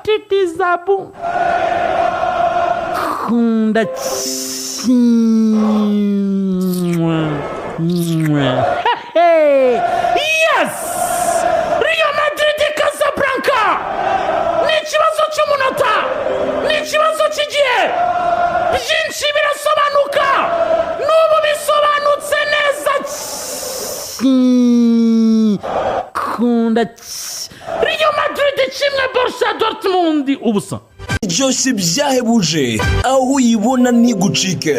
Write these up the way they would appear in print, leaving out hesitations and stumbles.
chitizabu kunda yes Real Madrid Casablanca n'ikibazo cy'umunota n'ikibazo cy'igihe byinshi birasobanuka n'ubu bisobanutse neza kunda Real Madrid kimwe Borussia Dortmund ubusa byose byahebuje aho uyibona ntigucike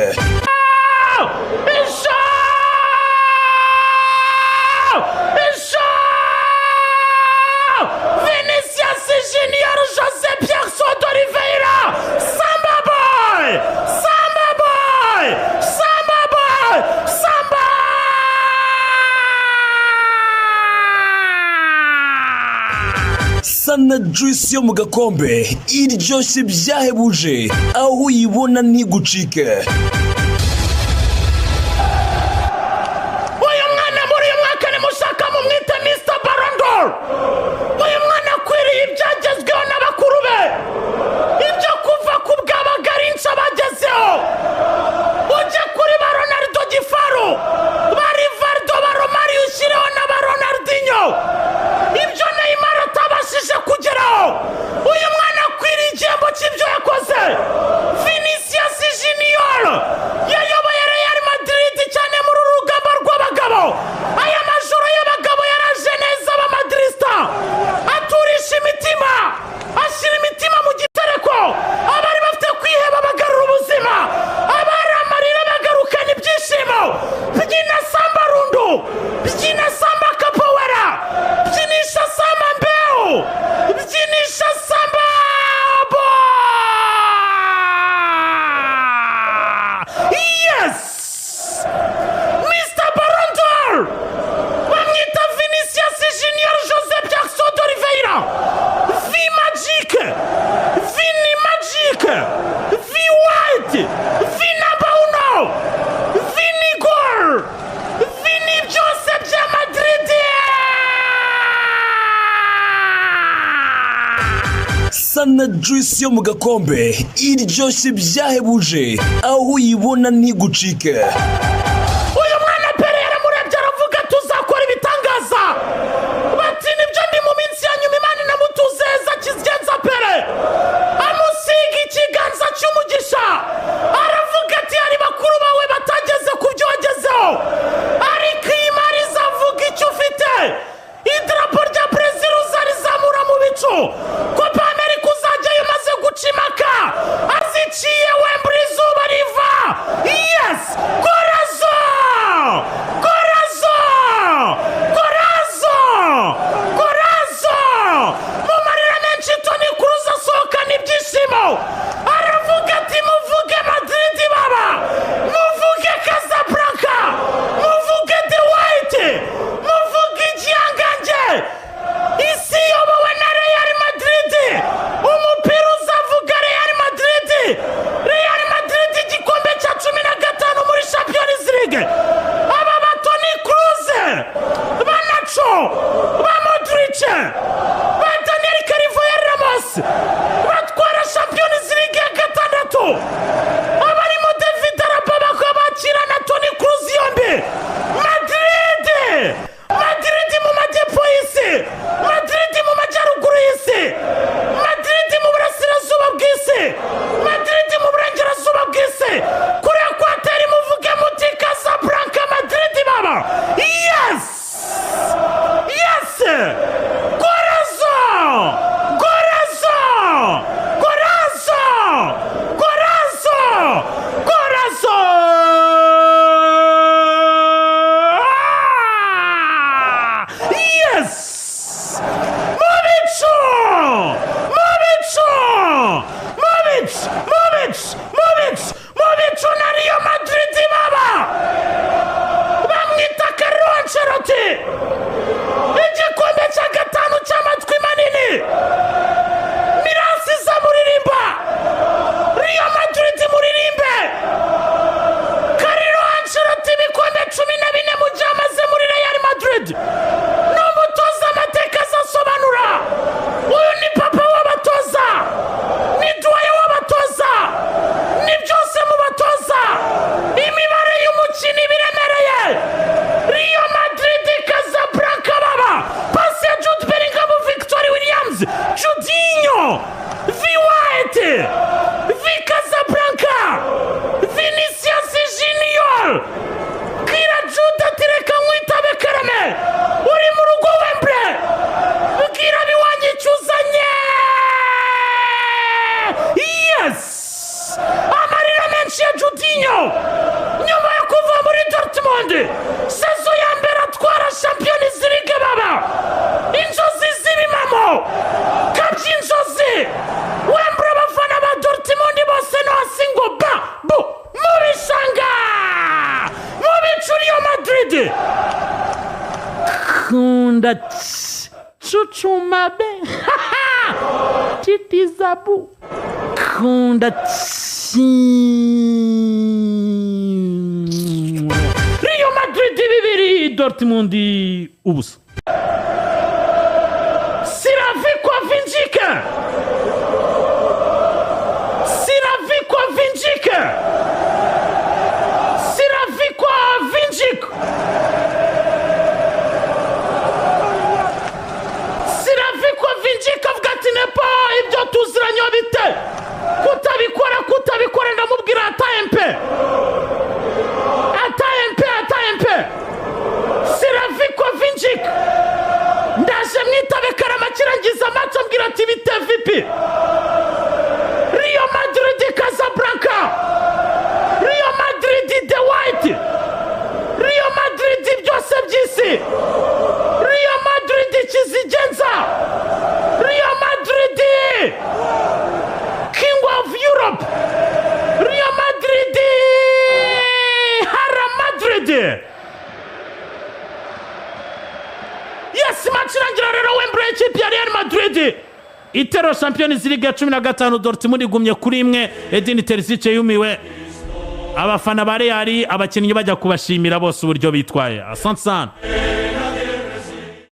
Vinicius Junior José Pierre Soto Oliveira Samba boy Samba boy Samba boy Samba Sana juice yo mu gakombe iryoshye byahebuje aho uyibona ntigucike uyu mwana muri uyu mwaka nimushaka mumwite Mr. Ballon d'Or uyu mwana akwiriye ibyagezweho n'abakuru be ibyo kuva ku bw'abagarinca bagezeho ujye kuri ba Ronaldo Gifaro ba Rivaldo ba Romario ushyireho na ba Ronaldinho ibyo Neymar atabashije kugeraho uyu mwana akwiriye igihembo cy'ibyo yakoze Vinicius Junior yayoboye Real Madrid cyane muri rugamba rw'abagabo aya majoro y'abagabo yaraje neza ba Madrista aturisha imitima ashyira imitima mu gitereko abari bafite kwiheba bagarura ubuzima abari amarira bagarukana ibyishimo byina Samba Rundu byina Samba Capoeira byinisha Samba Mbeu byinisha Samba yes Mr. Ballon d'Or bamwita Vinicius Junior José Pierre Soto Oliveira Vi Magique Vini Magique Vi White Vina Bauno Vini Gol Vini byose bya Madrid Sana juice yo mu gakombe iryoshye byahebuje aho uyibona ntigucike uyu mwana Pere yaramurebye aravuga tuzakora ibitangaza bati nibyo ndi mu minsi ya nyuma Imana inamutuzeza kizigenza Pere amusiga ikiganza cy'umugisha aravuga ati hari bakuru bawe batageze ku byo wagezeho ariko iyi mari izavuga icyo ufite idarapo rya Brazil uzarizamura mu bicu Copa America uzajyayo umaze guca impaka aziciye Wembley izuba riva yes Corazo Corazo Corazo Corazo mu marira menshi Toni Kroos asohokana ibyishimo aravuga ati muvuge Madrid baba muvuge Casablanca muvuge The White muvuge igihangange isi yobowe na Real Madrid kunda chuchumabe titizabu kunda Real Madrid 2 Dortmund 0 Siravykovinjika avuga ati nepo ibyo tuziranye bite kutabikora ndamubwira atayempe Siravykovinjik ndaje mwitabe Karamakira ngize amaco ambwira ati bite vipi Real Madrid Casablanca Real Madrid the White Real Madrid byose by'isi Real Madrid kizigenza Real Madrid King of Europe Real Madrid Hara Madrid Yes match irangira rero Wembley ikipe ya Real Madrid itero Champions League ya 15 Dortmund igumye kuri imwe Edin Terzic yumiwe abafana ba Real abakinnyi bajya kubashimira bose uburyo bitwaye asante sana